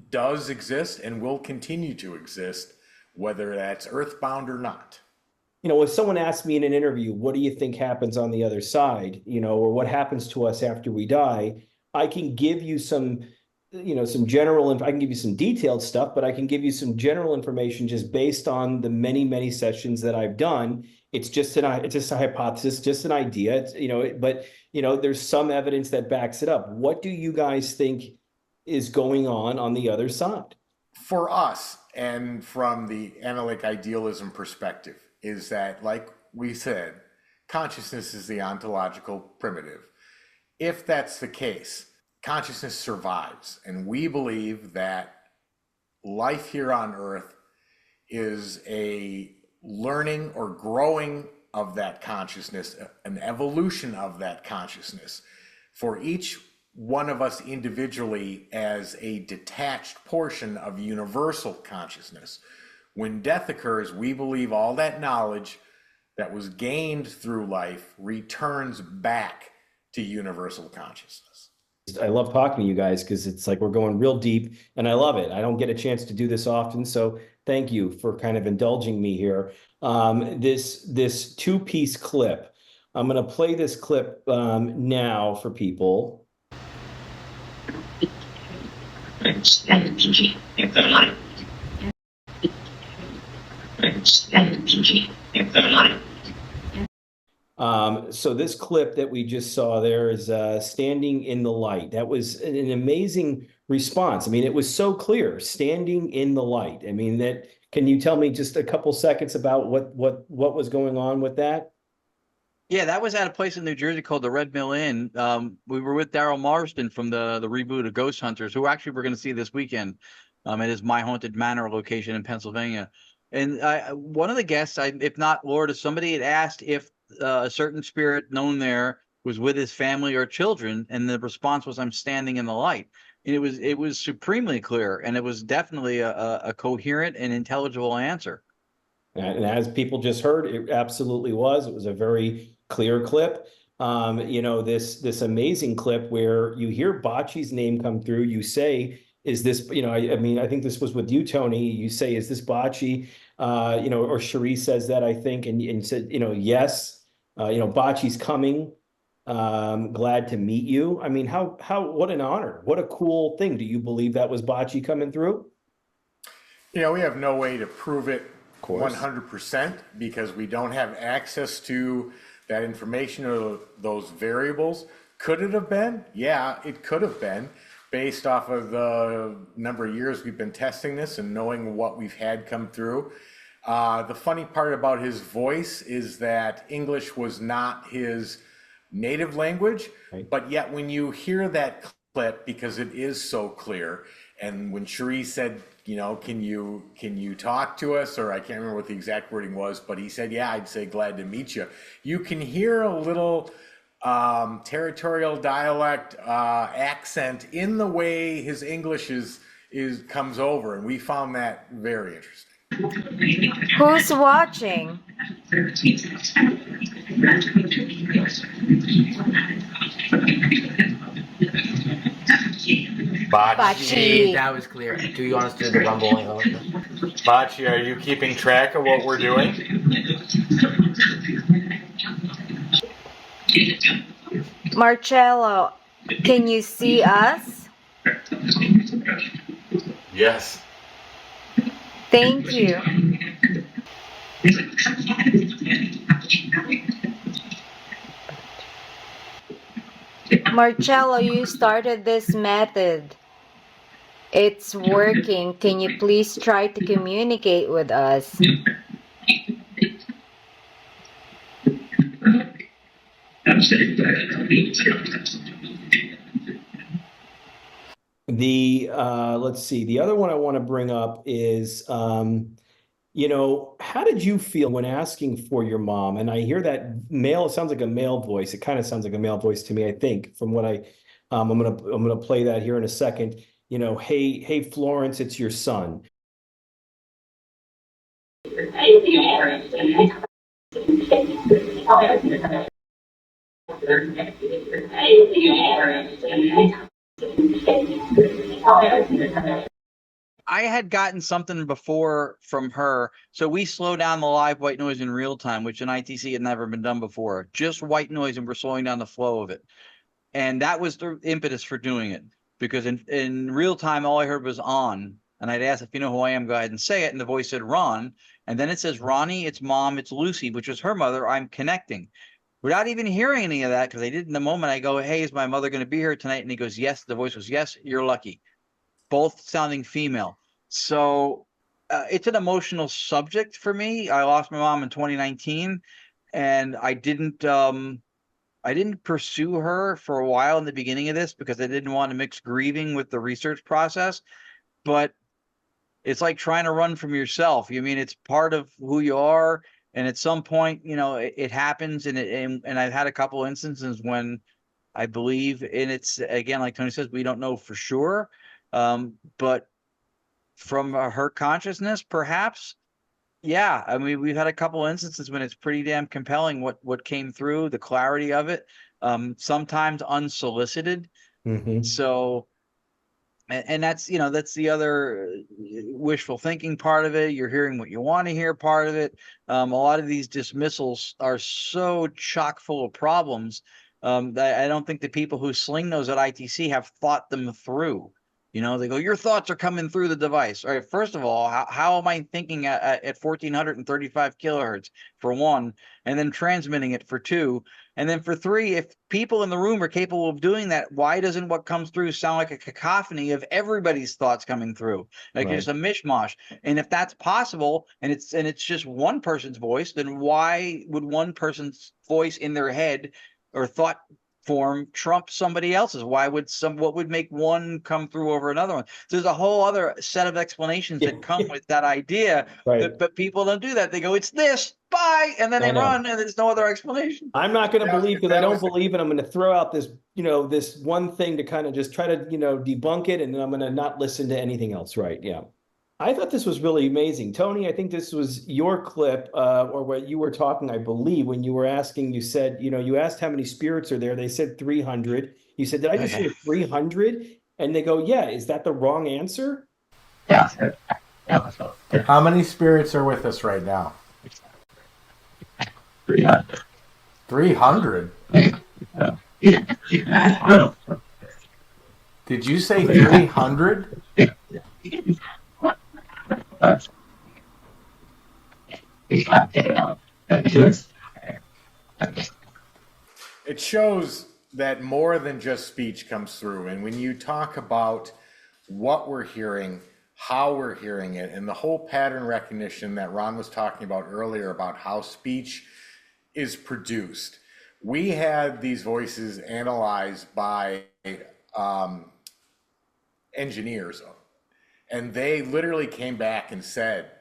does exist and will continue to exist, whether that's earthbound or not.
If someone asks me in an interview, what do you think happens on the other side, or what happens to us after we die, I can give you some I can give you some detailed stuff, but I can give you some general information just based on the many, many sessions that I've done. It's just a hypothesis, just an idea, but there's some evidence that backs it up. What do you guys think is going on the other side?
For us, and from the analytic idealism perspective, is that, like we said, consciousness is the ontological primitive. If that's the case, consciousness survives, and we believe that life here on Earth is a learning or growing of that consciousness, an evolution of that consciousness, for each one of us individually as a detached portion of universal consciousness. When death occurs, we believe all that knowledge that was gained through life returns back to universal consciousness.
I love talking to you guys because it's like we're going real deep and I love it. I don't get a chance to do this often. So thank you for kind of indulging me here. This two-piece clip, I'm going to play this clip now for people. So this clip that we just saw there is standing in the light. That was an amazing response. I mean, it was so clear, standing in the light. I mean, that, can you tell me just a couple seconds about what was going on with that?
Yeah, that was at a place in New Jersey called the Red Mill Inn. We were with Daryl Marston from the reboot of Ghost Hunters, who actually we're going to see this weekend at his My Haunted Manor location in Pennsylvania. And one of the guests, if not Lord, if somebody had asked if a certain spirit known there was with his family or children, and the response was, "I'm standing in the light." And it was supremely clear, and it was definitely a coherent and intelligible answer.
And as people just heard, it absolutely was. It was a very clear clip. You know, this amazing clip where you hear Bocce's name come through. You say, "Is this?" You know, I mean, I think this was with you, Tony. You say, "Is this Bocce?" You know, or Cherie says that, I think, and said, you know, yes. You know, Bocce's coming. Glad to meet you. I mean, what an honor! What a cool thing. Do you believe that was Bocce coming through?
You know, we have no way to prove it
Of course.
100% because we don't have access to that information or those variables. Could it have been? Yeah, it could have been, based off of the number of years we've been testing this and knowing what we've had come through. The funny part about his voice is that English was not his native language,
Right.
but yet when you hear that clip, because it is so clear, and when Cherie said, you know, can you talk to us? Or I can't remember what the exact wording was, but he said, yeah, I'd say glad to meet you. You can hear a little territorial dialect accent in the way his English is comes over, and we found that very interesting.
Who's watching?
Bocce,
That was clear. Do you want us to do the rumbling?
Bocce, are you keeping track of what we're doing?
Marcello, can you see us?
Yes.
Thank you. Marcello, you started this method. It's working. Can you please try to communicate with us?
Let's see, the other one I want to bring up is you know, how did you feel when asking for your mom? And I hear that male, it sounds like a male voice. It kind of sounds like a male voice to me, I think, from what I'm gonna play that here in a second. You know, hey Florence, it's your son.
I had gotten something before from her, so we slow down the live white noise in real time, which in ITC had never been done before. Just white noise, and we're slowing down the flow of it. And that was the impetus for doing it, because in real time, all I heard was on. And I'd ask, if you know who I am, go ahead and say it. And the voice said Ron. And then it says Ronnie, it's mom, it's Lucy, which was her mother. I'm connecting. Without even hearing any of that, because I did in the moment, I go, hey, is my mother going to be here tonight? And he goes, yes. The voice was, yes, you're lucky. Both sounding female. So it's an emotional subject for me. I lost my mom in 2019, and I didn't pursue her for a while in the beginning of this because I didn't want to mix grieving with the research process. But it's like trying to run from yourself. You mean, it's part of who you are. And at some point, it happens, and I've had a couple instances when I believe, and it's again, like Tony says, we don't know for sure, but from her consciousness, perhaps. Yeah, I mean, we've had a couple instances when it's pretty damn compelling what came through, the clarity of it, sometimes unsolicited.
Mm-hmm.
So, and that's that's the other wishful thinking part of it. You're hearing what you want to hear part of it. A lot of these dismissals are so chock full of problems that I don't think the people who sling those at ITC have thought them through. They go, your thoughts are coming through the device. All right, first of all, how am I thinking at 1435 kilohertz for one, and then transmitting it for two? And then for three, if people in the room are capable of doing that, why doesn't what comes through sound like a cacophony of everybody's thoughts coming through? Like
Right.
just a mishmash. And if that's possible, and it's just one person's voice, then why would one person's voice in their head or thought form trump somebody else's? What would make one come through over another one? So there's a whole other set of explanations that come with that idea.
Right.
But people don't do that. They go, it's this, bye, and then
I
they
know.
run, and there's no other explanation.
I'm not going to believe because I
that
don't
was-
believe it. I'm going to throw out this, this one thing to kind of just try to, debunk it, and then I'm going to not listen to anything else. Right? Yeah. I thought this was really amazing, Tony. I think this was your clip, or what you were talking, I believe, when you were asking. You said, you asked how many spirits are there. They said 300. You said, did I just hear 300? And they go, yeah. Is that the wrong answer?
Yeah.
How many spirits are with us right now?
300.
300?
Yeah.
Did you say 300?
It shows that more than just speech comes through. And when you talk about what we're hearing, how we're hearing it, and the whole pattern recognition that Ron was talking about earlier about how speech is produced, we had these voices analyzed by engineers, and they literally came back and said,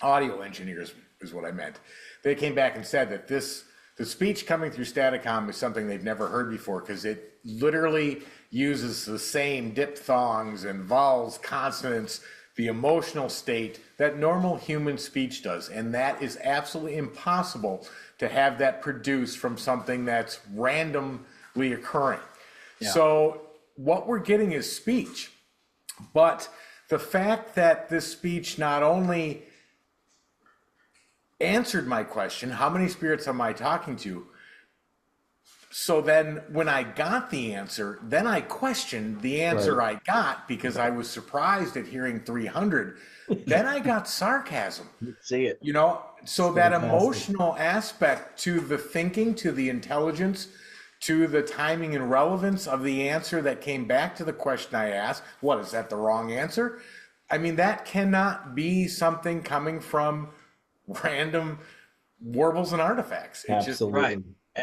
audio engineers is what I meant. They came back and said that the speech coming through Staticom is something they've never heard before, because it literally uses the same diphthongs and vowels, consonants, the emotional state that normal human speech does. And that is absolutely impossible to have that produced from something that's randomly occurring. Yeah. So what we're getting is speech. But the fact that this speech not only answered my question, how many spirits am I talking to? So then when I got the answer, then I questioned the answer I got, because I was surprised at hearing 300. Then I got sarcasm.
See it.
So that emotional aspect to the thinking, to the intelligence, to the timing and relevance of the answer that came back to the question I asked. What, is that the wrong answer? I mean, that cannot be something coming from random warbles and artifacts. It's
Absolutely.
Right.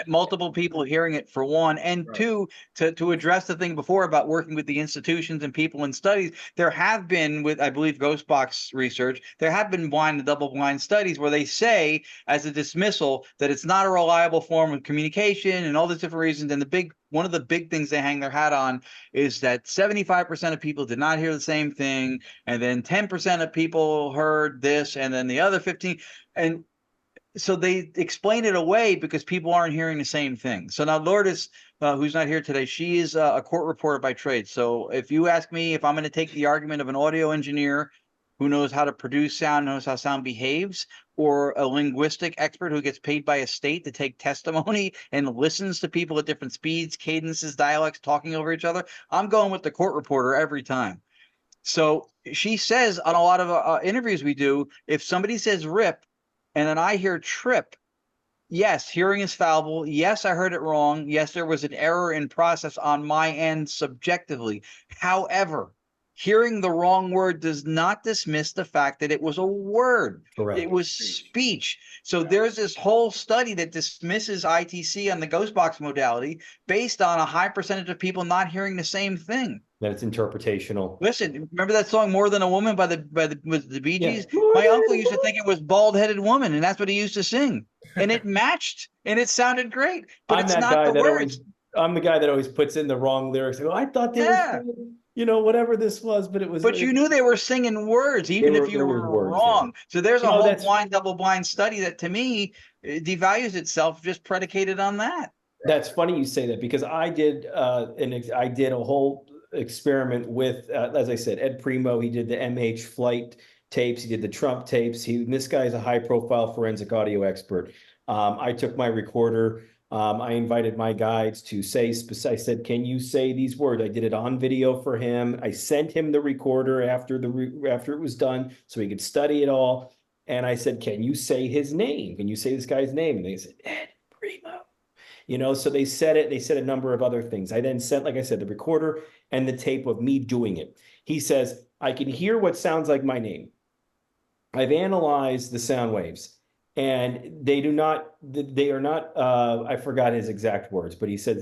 Multiple people hearing it, for one, and two, to address the thing before about working with the institutions and people in studies, there have been, with, I believe, ghost box research, there have been blind and double blind studies where they say, as a dismissal, that it's not a reliable form of communication and all these different reasons. And one of the big things they hang their hat on is that 75% of people did not hear the same thing, and then 10% of people heard this, and then the other 15, and so they explain it away because people aren't hearing the same thing. So now Lourdes, who's not here today, she is a court reporter by trade. So if you ask me if I'm going to take the argument of an audio engineer who knows how to produce sound, knows how sound behaves, or a linguistic expert who gets paid by a state to take testimony and listens to people at different speeds, cadences, dialects, talking over each other, I'm going with the court reporter every time. So she says on a lot of interviews we do, if somebody says rip, and then I hear trip, yes, hearing is fallible. Yes, I heard it wrong. Yes, there was an error in process on my end subjectively. However, Hearing the wrong word does not dismiss the fact that it was a word.
Correct.
It was speech. So there's this whole study that dismisses ITC on the ghost box modality based on a high percentage of people not hearing the same thing.
That it's interpretational.
Listen, remember that song "More Than a Woman" by the Bee Gees?
Yeah.
My uncle used to think it was "bald-headed woman," and that's what he used to sing, and it matched, and it sounded great. But
I'm
it's
that
not
guy
the
that
words.
I'm the guy that always puts in the wrong lyrics. I go, I thought they
Yeah.
were, you know, whatever this was, but it was.
But you knew they were singing words, even if you
there were
were
words
wrong. So there's a whole
that's
blind, double-blind study that, to me, devalues itself just predicated on that.
That's funny you say that, because I did I did a whole experiment with, as I said, Ed Primo. He did the MH flight tapes. He did the Trump tapes. This guy's a high-profile forensic audio expert. I took my recorder. I invited my guides to say, I said, can you say these words? I did it on video for him. I sent him the recorder after it was done so he could study it all. And I said, can you say his name? Can you say this guy's name? And they said, Ed Primo. You know, so they said it. They said a number of other things. I then sent, like I said, the recorder and the tape of me doing it. He says, I can hear what sounds like my name. I've analyzed the sound waves, and they are not, I forgot his exact words, but he said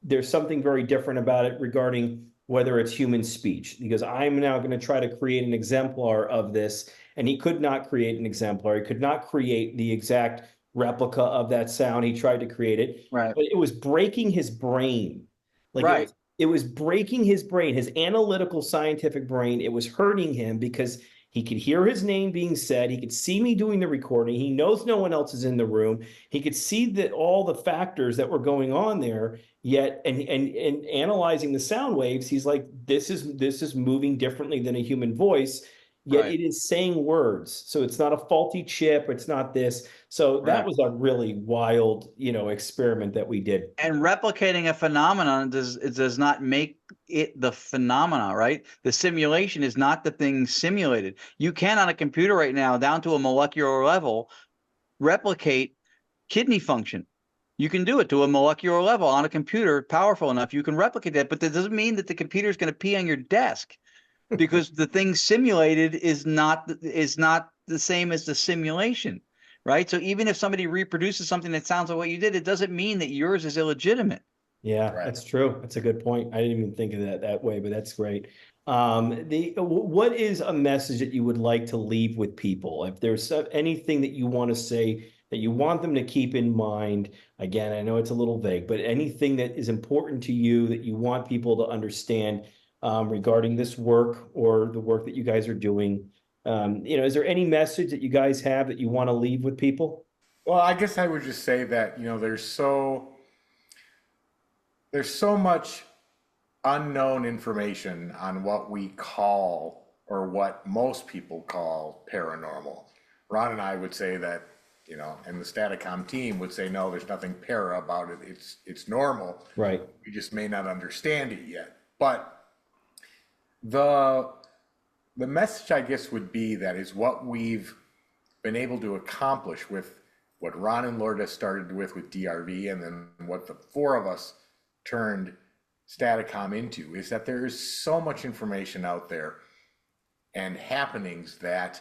there's something very different about it regarding whether it's human speech, because I'm now going to try to create an exemplar of this. And he could not create an exemplar. He could not create the exact replica of that sound. He tried to create it,
Right.
but it was breaking his brain. Like
right.
it was breaking his brain, his analytical scientific brain. It was hurting him because he could hear his name being said. He could see me doing the recording. He knows no one else is in the room. He could see that all the factors that were going on there, yet and analyzing the sound waves, he's like, this is moving differently than a human voice, yet
Right.
it is saying words. So it's not a faulty chip. It's not this. So that
Right.
was a really wild, experiment that we did.
And replicating a phenomenon does not make it the phenomena, right? The simulation is not the thing simulated. You can, on a computer right now, down to a molecular level, replicate kidney function. You can do it to a molecular level on a computer, powerful enough. You can replicate that, but that doesn't mean that the computer is going to pee on your desk, because the thing simulated is not the same as the simulation. Right. So even if somebody reproduces something that sounds like what you did, it doesn't mean that yours is illegitimate.
Yeah,
Right.
that's true. That's a good point. I didn't even think of that way, but that's great. What is a message that you would like to leave with people? If there's anything that you want to say that you want them to keep in mind, again, I know it's a little vague, but anything that is important to you that you want people to understand regarding this work or the work that you guys are doing. Is there any message that you guys have that you want to leave with people?
Well, I guess I would just say that, there's so much unknown information on what we call, or what most people call, paranormal. Ron and I would say that, and the Staticom team would say, no, there's nothing para about it. It's normal.
Right.
We just may not understand it yet. But the message, I guess, would be that is what we've been able to accomplish with what Ron and Lourdes started with DRV, and then what the four of us turned Staticom into, is that there is so much information out there and happenings that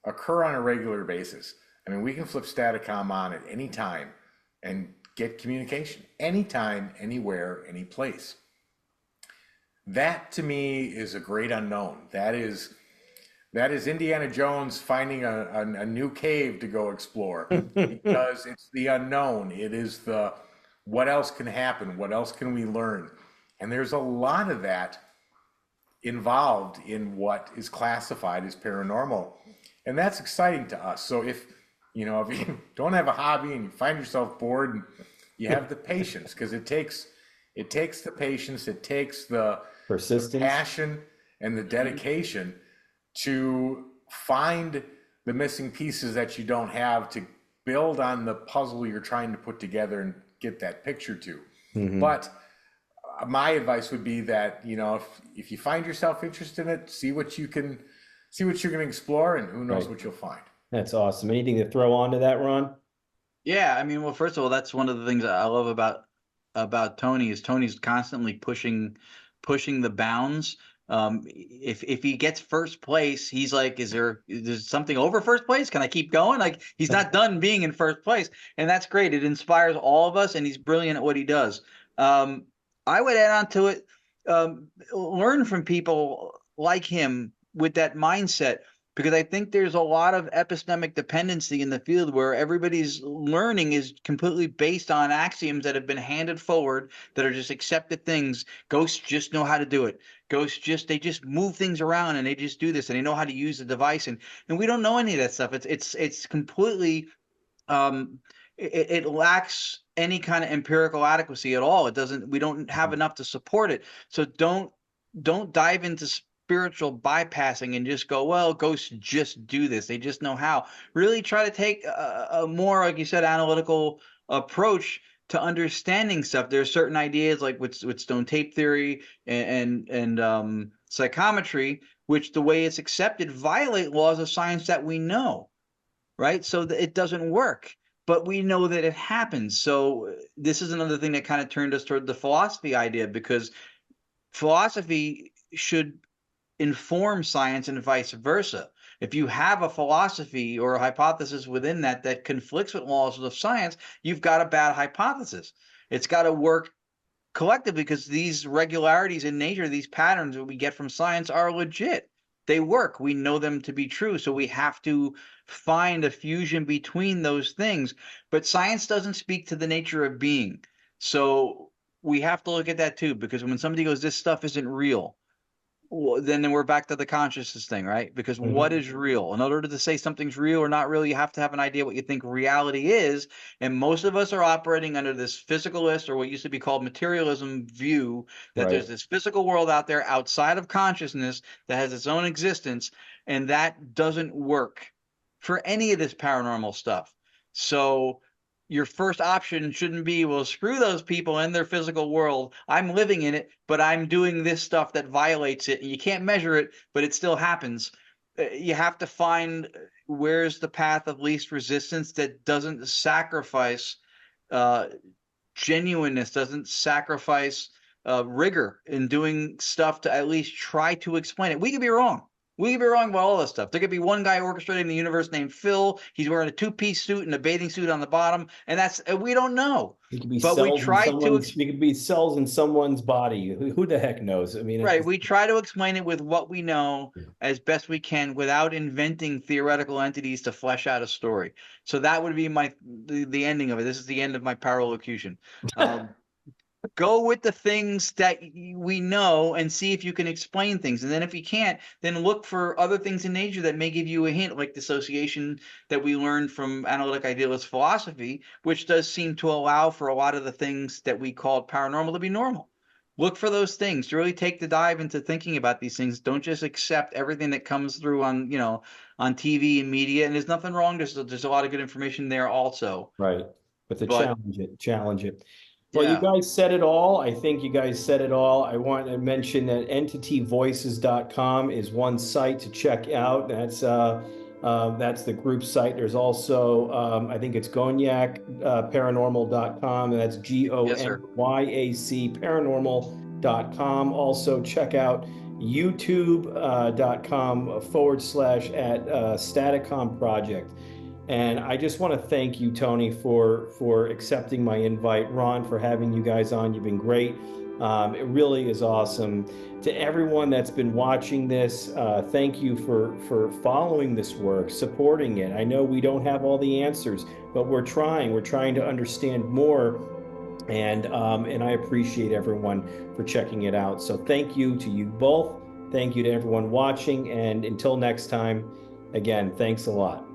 occur on a regular basis. I mean, we can flip Staticom on at any time and get communication anytime, anywhere, any place. That to me is a great unknown. That is Indiana Jones finding a new cave to go explore, because it's the unknown. It is the what else can happen? What else can we learn? And there's a lot of that involved in what is classified as paranormal. And that's exciting to us. So if you don't have a hobby and you find yourself bored, and you have the patience, because it takes the patience, it takes the
persistence,
passion, and the dedication to find the missing pieces that you don't have to build on the puzzle you're trying to put together and get that picture to. Mm-hmm. But my advice would be that, if you find yourself interested in it, see what you're going to explore, and who knows what you'll find.
That's awesome. Anything to throw on to that, Ron?
Yeah, I mean, well, first of all, that's one of the things I love about Tony is Tony's constantly pushing pushing the bounds. If he gets first place, he's like, is there something over first place? Can I keep going? Like, he's not done being in first place, and that's great. It inspires all of us, and he's brilliant at what he does. I would add on to it, learn from people like him with that mindset, because I think there's a lot of epistemic dependency in the field where everybody's learning is completely based on axioms that have been handed forward that are just accepted things. Ghosts just know how to do it. Ghosts they just move things around and they just do this and they know how to use the device, and we don't know any of that stuff. It's completely it lacks any kind of empirical adequacy at all. We don't have enough to support it. So don't dive into spiritual bypassing and just go, well, ghosts just do this. They just know how. Really try to take a more, like you said, analytical approach to understanding stuff. There are certain ideas like with stone tape theory and psychometry, which the way it's accepted violate laws of science that we know, right? So that it doesn't work, but we know that it happens. So this is another thing that kind of turned us toward the philosophy idea, because philosophy should inform science and vice versa. If you have a philosophy or a hypothesis within that conflicts with laws of science, you've got a bad hypothesis. It's got to work collectively, because these regularities in nature, these patterns that we get from science are legit. They work. We know them to be true. So we have to find a fusion between those things. But science doesn't speak to the nature of being. So we have to look at that too, because when somebody goes, this stuff isn't real, well, then we're back to the consciousness thing, right? Because what is real? In order to say something's real or not real, you have to have an idea what you think reality is. And most of us are operating under this physicalist, or what used to be called materialism, view that there's this physical world out there outside of consciousness that has its own existence. And that doesn't work for any of this paranormal stuff. So your first option shouldn't be, well, screw those people in their physical world. I'm living in it, but I'm doing this stuff that violates it. And you can't measure it, but it still happens. You have to find where's the path of least resistance that doesn't sacrifice genuineness, doesn't sacrifice rigor in doing stuff to at least try to explain it. We could be wrong. We could be wrong about all this stuff. There could be one guy orchestrating the universe named Phil. He's wearing a two-piece suit and a bathing suit on the bottom, and we don't know.
It could be
but we try to.
It could be cells in someone's body. Who the heck knows? I mean,
right. We try to explain it with what we know as best we can, without inventing theoretical entities to flesh out a story. So that would be the ending of it. This is the end of my paralocution. Go with the things that we know and see if you can explain things. And then if you can't, then look for other things in nature that may give you a hint, like dissociation that we learned from analytic idealist philosophy, which does seem to allow for a lot of the things that we called paranormal to be normal. Look for those things. To really take the dive into thinking about these things. Don't just accept everything that comes through on TV and media. And there's nothing wrong. There's a lot of good information there also.
Right. But challenge it. Well,
Yeah.
you guys said it all. I think you guys said it all. I want to mention that entityvoices.com is one site to check out. That's the group site. There's also, I think it's Gonyak paranormal.com, and that's GONYAC paranormal.com. Also check out youtube.com / Staticom project. And I just want to thank you, Tony, for accepting my invite. Ron, for having you guys on. You've been great. It really is awesome. To everyone that's been watching this, thank you for following this work, supporting it. I know we don't have all the answers, but we're trying. We're trying to understand more. And I appreciate everyone for checking it out. So thank you to you both. Thank you to everyone watching. And until next time, again, thanks a lot.